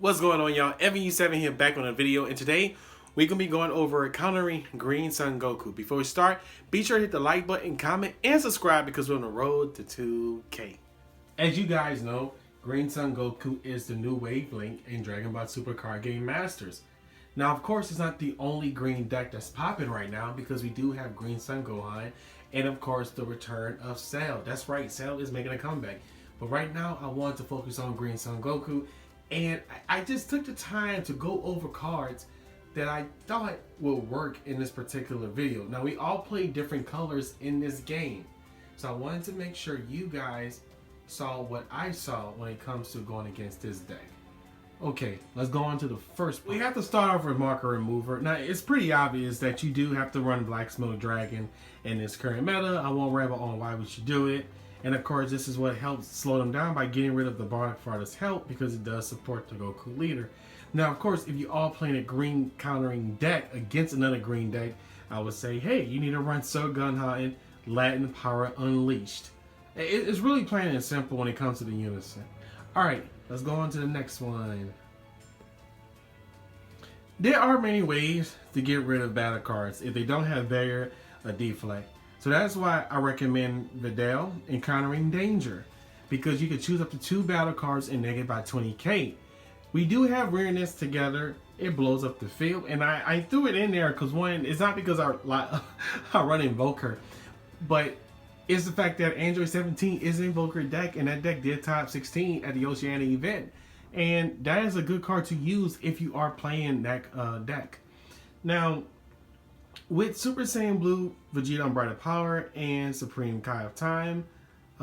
What's going on, y'all? Evan7 here back on a video, and today we're going to be going over countering Green Sun Goku. Before we start, be sure to hit the like button, comment, and subscribe because we're on the road to 2K. As you guys know, Green Sun Goku is the new wave link in Dragonball Super Card Game Masters. Now, of course, it's not the only green deck that's popping right now because we do have Green Sun Gohan and, of course, the return of Cell. That's right, Cell is making a comeback. But right now, I want to focus on Green Sun Goku. And I just took the time to go over cards that I thought would work in this particular video. Now, we all play different colors in this game. So I wanted to make sure you guys saw what I saw when it comes to going against this deck. Okay, let's go on to the first part. We have to start off with Marker Remover. Now, it's pretty obvious that you do have to run Black Smoke Dragon in this current meta. I won't ramble on why we should do it. And of course, this is what helps slow them down by getting rid of the Bardic Farthest Help because it does support the Goku leader. Now, of course, if you all playing a green countering deck against another green deck, I would say, hey, you need to run Cell Gunhan Latin Power Unleashed. It's really plain and simple when it comes to the unison. Alright, let's go on to the next one. There are many ways to get rid of battle cards if they don't have barrier or deflect. So that's why I recommend Vidal Encountering Danger, because you can choose up to 2 battle cards and negate by 20k. We do have Rareness together. It blows up the field, and I threw it in there because one, it's not because I run Invoker, but it's the fact that Android 17 is an Invoker deck, and that deck did top 16 at the Oceania event, and that is a good card to use if you are playing that deck. Now, with Super Saiyan Blue, Vegeta Unbridled Power, and Supreme Kai of Time,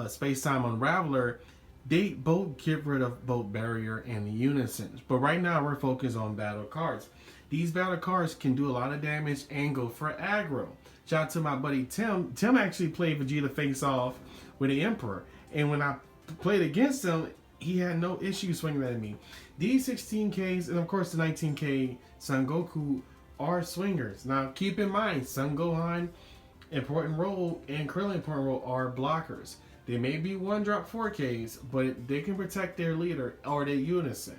Space Time Unraveler, they both get rid of both Barrier and the Unison. But right now we're focused on battle cards. These battle cards can do a lot of damage and go for aggro. Shout out to my buddy Tim. Tim actually played Vegeta Face Off with the Emperor. And when I played against him, he had no issue swinging at me. These 16Ks and of course the 19K Son Goku are swingers. Now keep in mind, Son Gohan important role and Krillin important role are blockers. They may be 1-drop 4Ks, but they can protect their leader or their unison.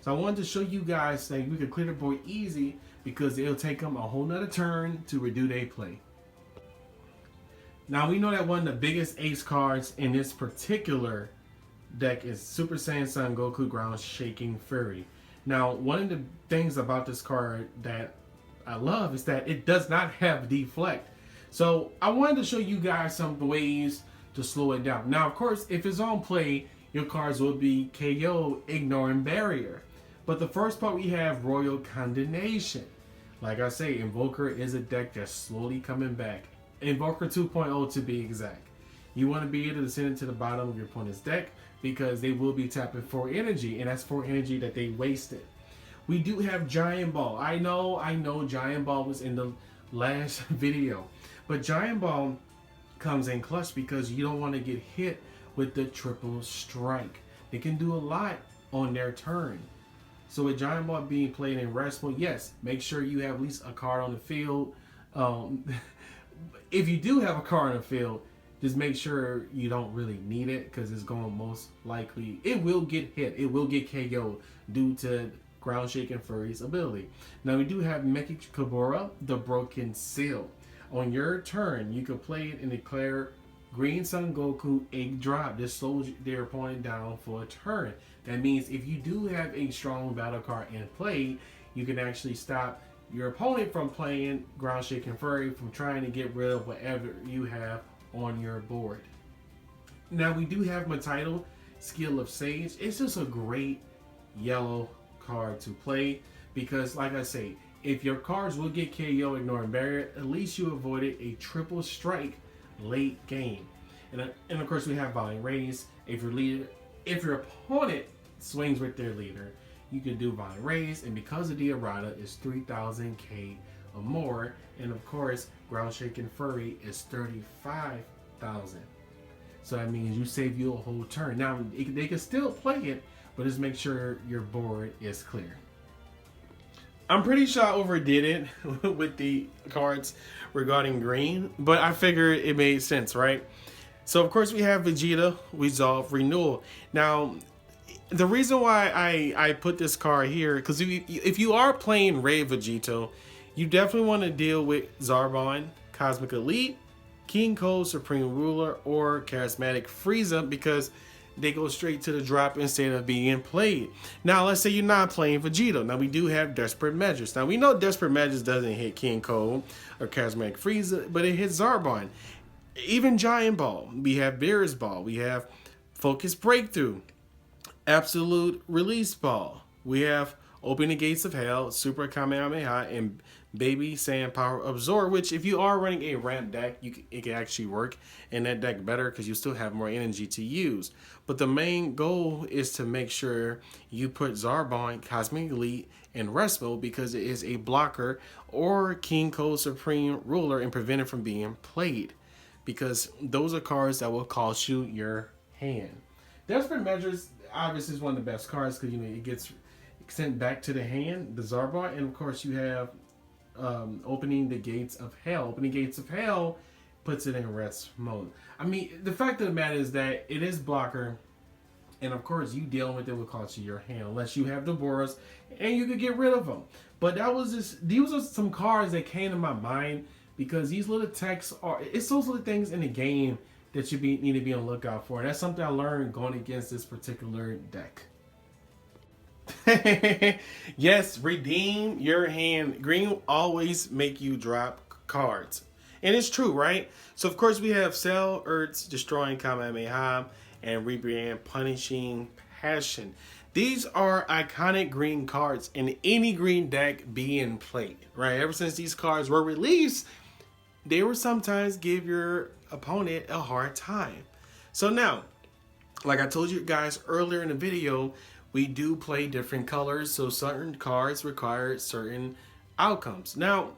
So I wanted to show you guys that we can clear the board easy because it'll take them a whole nother turn to redo their play. Now we know that one of the biggest ace cards in this particular deck is Super Saiyan Son Goku Ground Shaking Fury. Now one of the things about this card that I love is that it does not have deflect. So I wanted to show you guys some ways to slow it down. Now, of course, if it's on play, your cards will be KO, ignoring barrier. But the first part we have Royal Condemnation. Like I say, Invoker is a deck that's slowly coming back. Invoker 2.0 to be exact. You want to be able to send it to the bottom of your opponent's deck because they will be tapping 4 energy, and that's 4 energy that they wasted. We do have Giant Ball. I know Giant Ball was in the last video, but Giant Ball comes in clutch because you don't want to get hit with the triple strike. They can do a lot on their turn. So with Giant Ball being played in rest mode, yes, make sure you have at least a card on the field. If you do have a card on the field, just make sure you don't really need it because it's going to most likely, it will get hit. It will get KO due to Ground Shaking Fury's ability. Now we do have Mecha Kabura, the Broken Seal. On your turn, you can play it and declare Green Sun Goku egg drop. This slows their opponent down for a turn. That means if you do have a strong battle card in play, you can actually stop your opponent from playing Ground Shaking Fury, from trying to get rid of whatever you have on your board. Now we do have Matitle, Skill of Sage. It's just a great yellow card to play because, like I say, if your cards will get KO ignoring barrier, at least you avoided a triple strike late game. And of course we have Vine Raise. If your opponent swings with their leader, you can do Vine Raise, and because of the errata is 3000k or more, and of course Ground Shaking Fury is 35,000. So that means you save you a whole turn. Now they can still play it, but just make sure your board is clear. I'm pretty sure I overdid it with the cards regarding green, but I figured it made sense, right? So of course we have Vegeta Resolve Renewal. Now the reason why I put this card here, because if you are playing Ray Vegito, you definitely want to deal with Zarbon, Cosmic Elite, King Cole, Supreme Ruler, or Charismatic Frieza, because they go straight to the drop instead of being played. Now, let's say you're not playing Vegito. Now, we do have Desperate Measures. Now, we know Desperate Measures doesn't hit King Cole or Charismatic Frieza, but it hits Zarbon. Even Giant Ball. We have Beerus Ball. We have Focus Breakthrough, Absolute Release Ball. We have Open the Gates of Hell, Super Kamehameha, and Baby Saiyan Power Absorb, which if you are running a ramp deck, it can actually work in that deck better because you still have more energy to use. But the main goal is to make sure you put Zarbon, Cosmic Elite, and Rest Mode because it is a blocker, or King Cole Supreme Ruler, and prevent it from being played, because those are cards that will cost you your hand. Desperate Measures obviously is one of the best cards because it gets sent back to the hand, the Zarbon, and of course you have Opening the Gates of Hell. Opening Gates of Hell puts it in rest mode. I mean, the fact of the matter is that it is blocker, and of course you dealing with it will cost you your hand unless you have the Boros, and you could get rid of them. But these are some cards that came to my mind because these little texts it's those little things in the game that you need to be on the lookout for. And that's something I learned going against this particular deck. Yes, redeem your hand. Green will always make you drop cards. And it's true, right? So, of course, we have Cell, Earths, Destroying Kamehameha, and Rebrand, Punishing Passion. These are iconic green cards in any green deck being played, right? Ever since these cards were released, they will sometimes give your opponent a hard time. So now, like I told you guys earlier in the video, we do play different colors, so certain cards require certain outcomes. Now,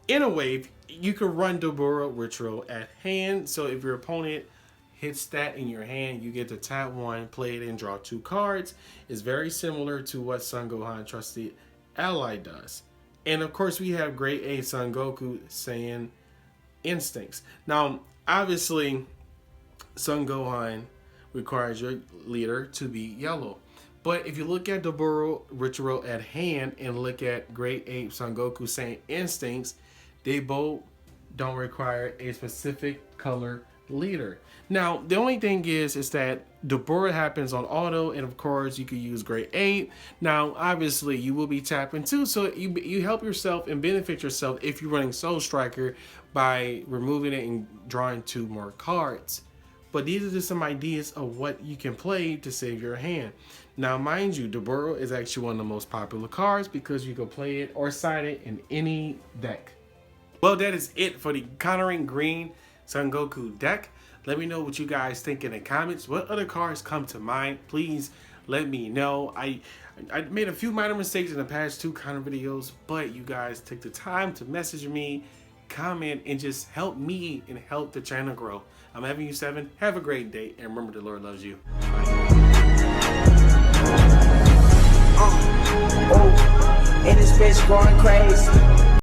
in a way, you can run Doburo Ritual at hand, so if your opponent hits that in your hand, you get to tap one, play it, and draw 2 cards. It's very similar to what Son Gohan Trusted Ally does. And of course, we have Grade A Son Goku Saiyan Instincts. Now, obviously, Son Gohan requires your leader to be yellow. But if you look at Doburo Ritual at hand and look at Great Ape Son Goku Saiyan Instincts, they both don't require a specific color leader. Now, the only thing is that Doburo happens on auto, and of course, you could use Great Ape. Now, obviously, you will be tapping too, so you help yourself and benefit yourself if you're running Soul Striker by removing it and drawing 2 more cards. But these are just some ideas of what you can play to save your hand. Now, mind you, Doburo is actually one of the most popular cards because you can play it or side it in any deck. Well, that is it for the Countering Green Son Goku deck. Let me know what you guys think in the comments. What other cards come to mind? Please let me know. I made a few minor mistakes in the past 2 counter videos, but you guys took the time to message me, comment, and just help me and help the channel grow. I'm having you 7. Have a great day, and remember the Lord loves you. Bye. And this bitch going crazy.